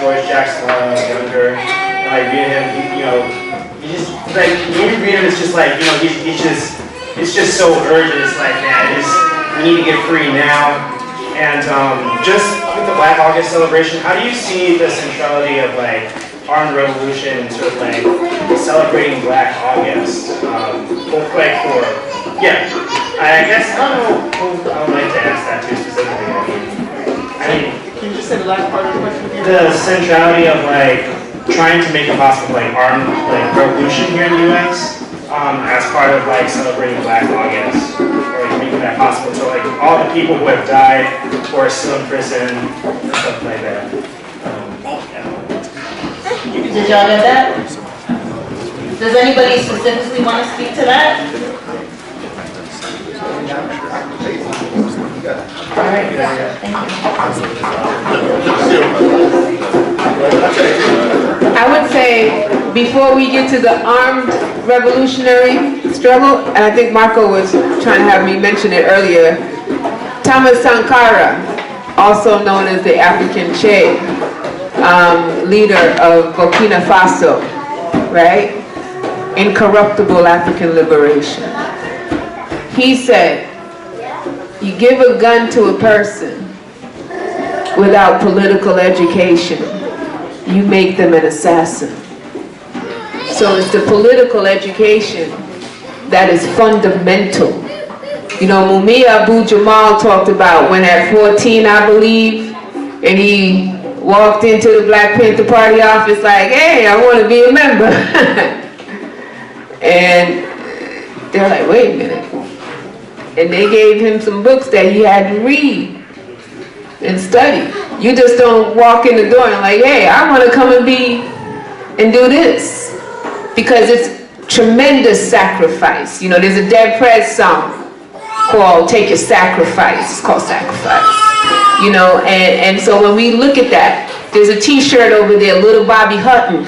George Jackson younger, and like reading him, he just like when you read him, it's just like it's just so urgent. It's like, man, we need to get free now. And just with the Black August celebration, how do you see the centrality of like armed revolution and sort of like celebrating Black August? Both like for, yeah, I guess, I don't know who I would like to ask that to specifically. I mean, can you just say the last part of the question again? The centrality of like trying to make it possible like armed like revolution here in the US as part of like celebrating Black August, or like making that possible to like all the people who have died who are still in prison and stuff like that. Did y'all get that? Does anybody specifically want to speak to that? All right, thank you. I would say, before we get to the armed revolutionary struggle, and I think Marco was trying to have me mention it earlier, Thomas Sankara, also known as the African Che, leader of Burkina Faso, right? Incorruptible African liberation. He said, you give a gun to a person without political education, you make them an assassin. So it's the political education that is fundamental. You know, Mumia Abu-Jamal talked about when at 14, I believe, and he walked into the Black Panther Party office like, hey, I want to be a member. And they're like, wait a minute. And they gave him some books that he had to read and study. You just don't walk in the door and like, hey, I want to come and be and do this. Because it's tremendous sacrifice. You know, there's a Dead Prez song called Take Your Sacrifice. It's called Sacrifice. You know, and so when we look at that, there's a t-shirt over there, Little Bobby Hutton.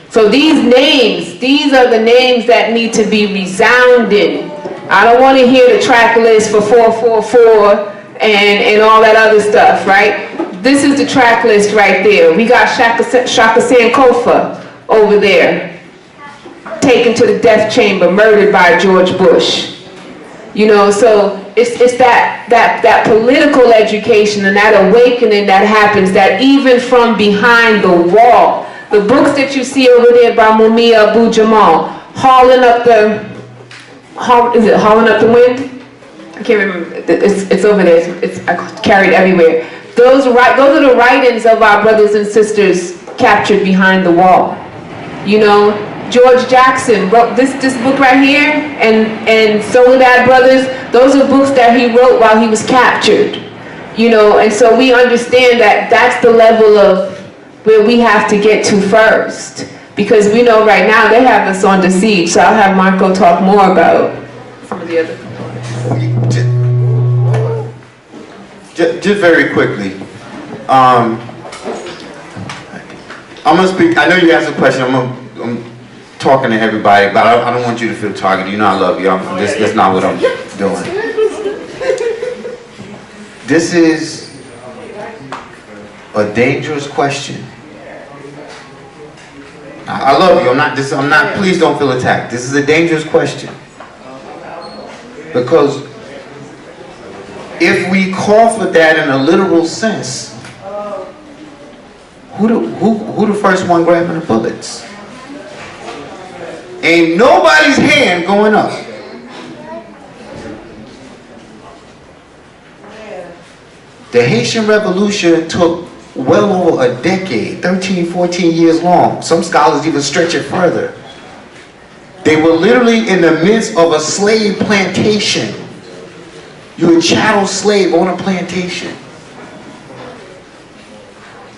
So these names, these are the names that need to be resounding. I don't want to hear the track list for 444 and all that other stuff, right? This is the track list right there. We got Shaka Sankofa over there, taken to the death chamber, murdered by George Bush. You know, so it's that political education and that awakening that happens, that even from behind the wall, the books that you see over there by Mumia Abu-Jamal, hauling up the wind? I can't remember. It's over there. It's carried everywhere. Those are the writings of our brothers and sisters captured behind the wall. You know, George Jackson wrote this book right here, and Soledad Brothers. Those are books that he wrote while he was captured. You know, and so we understand that that's the level of where we have to get to first. Because we know right now they have us on the siege. So I'll have Marco talk more about some of the other components. Just very quickly. I'm going to speak. I know you asked a question. I'm talking to everybody, but I don't want you to feel targeted. You know I love you. That's not what I'm doing. This is a dangerous question. I love you. I'm not. Please don't feel attacked. This is a dangerous question because if we call for that in a literal sense, who the first one grabbing the bullets? Ain't nobody's hand going up. The Haitian Revolution took well over a decade, 13, 14 years long. Some scholars even stretch it further. They were literally in the midst of a slave plantation. You're a chattel slave on a plantation.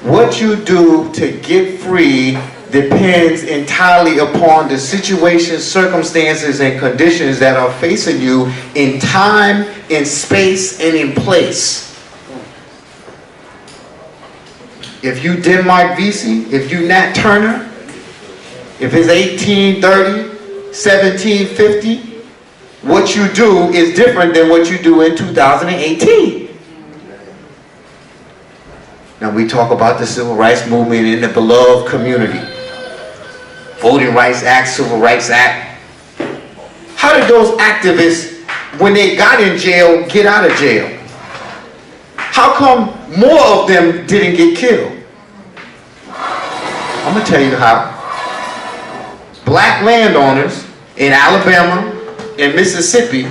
What you do to get free depends entirely upon the situations, circumstances, and conditions that are facing you in time, in space, and in place. If you Denmark Vesey, if you Nat Turner, if it's 1830, 1750, what you do is different than what you do in 2018. Now we talk about the civil rights movement in the beloved community. Voting Rights Act, Civil Rights Act. How did those activists, when they got in jail, get out of jail? How come more of them didn't get killed? I'm gonna tell you how. Black landowners in Alabama and Mississippi,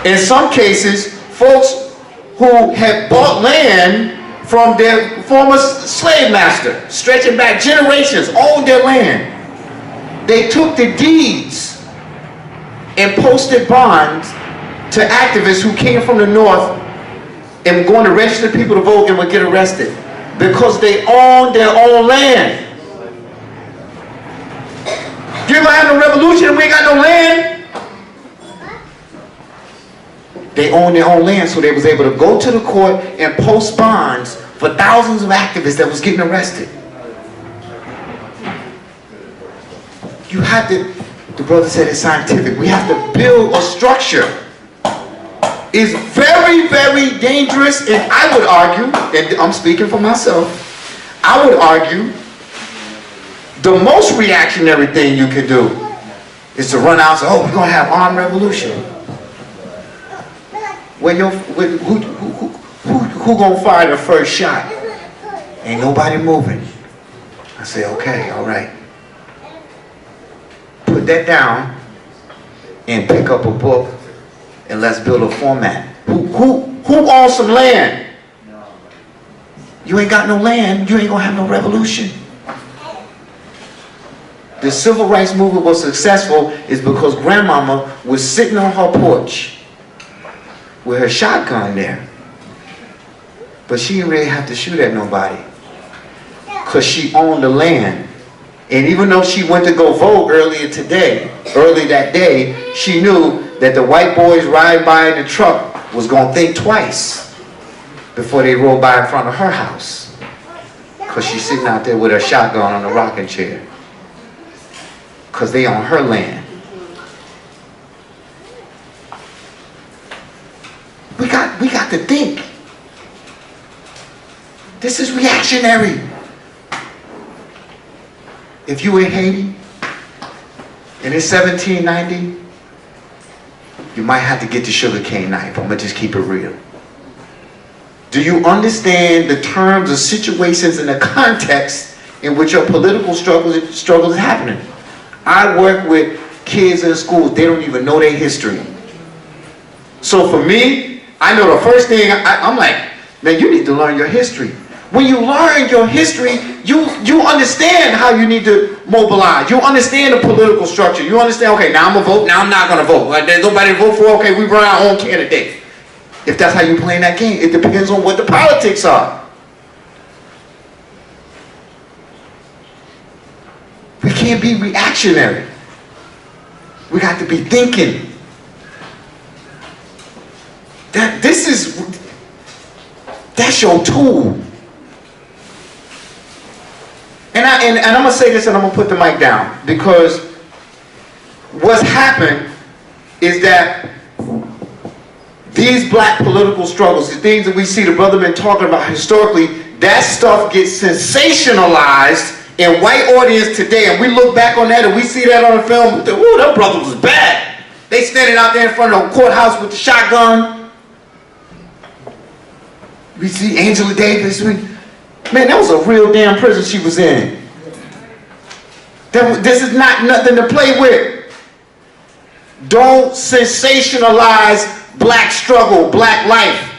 in some cases, folks who had bought land from their former slave master, stretching back generations, owned their land. They took the deeds and posted bonds to activists who came from the north and were going to register people to vote and would get arrested because they owned their own land. You ever had a revolution and we ain't got no land? They owned their own land, so they was able to go to the court and post bonds for thousands of activists that was getting arrested. You have to, the brother said it's scientific, we have to build a structure. It's very, very dangerous, and I would argue, and I'm speaking for myself, I would argue the most reactionary thing you can do is to run out and say, oh, we're going to have armed revolution. Who gonna fire the first shot? Ain't nobody moving. I say, okay, all right. Put that down and pick up a book and let's build a format. Who owns some land? You ain't got no land, you ain't gonna have no revolution. The civil rights movement was successful is because grandmama was sitting on her porch with her shotgun there. But she didn't really have to shoot at nobody because she owned the land. And even though she went to go vote early that day, she knew that the white boys riding by in the truck was going to think twice before they rolled by in front of her house. Because she's sitting out there with her shotgun on a rocking chair. Because they own her land. We got to think. This is reactionary. If you in Haiti and it's 1790, you might have to get the sugarcane knife. I'm gonna just keep it real. Do you understand the terms, the situations, and the context in which your political struggle is happening? I work with kids in schools, they don't even know their history. So for me, I know the first thing, I'm like, man, you need to learn your history. When you learn your history, you understand how you need to mobilize. You understand the political structure. You understand, okay, now I'm going to vote, now I'm not going to vote. There's nobody to vote for, okay, we run our own candidate. If that's how you play that game, it depends on what the politics are. We can't be reactionary. We got to be thinking. That's your tool. And I'm going to say this and I'm going to put the mic down, because what's happened is that these black political struggles, the things that we see the brother been talking about historically, that stuff gets sensationalized in white audience today, and we look back on that and we see that on the film, ooh, that brother was bad. They standing out there in front of the courthouse with the shotgun. We see Angela Davis. Man, that was a real damn prison she was in. This is not nothing to play with. Don't sensationalize black struggle, black life.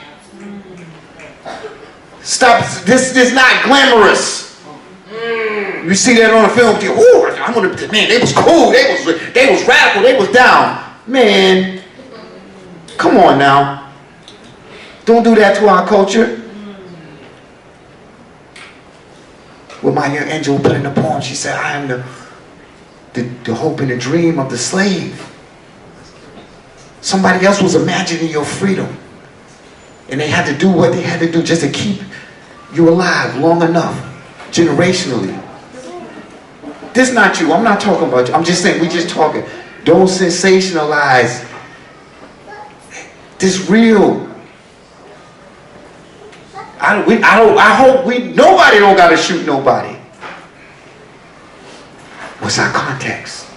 Stop. This is not glamorous. You see that on the film. Ooh, man, they was cool. They was radical. They was down. Man, come on now. Don't do that to our culture. Well, my young angel put in the poem, she said, I am the hope and the dream of the slave. Somebody else was imagining your freedom. And they had to do what they had to do just to keep you alive long enough, generationally. This is not you. I'm not talking about you. I'm just saying, we just talking. Don't sensationalize. This real. I hope nobody don't gotta shoot nobody. What's our context?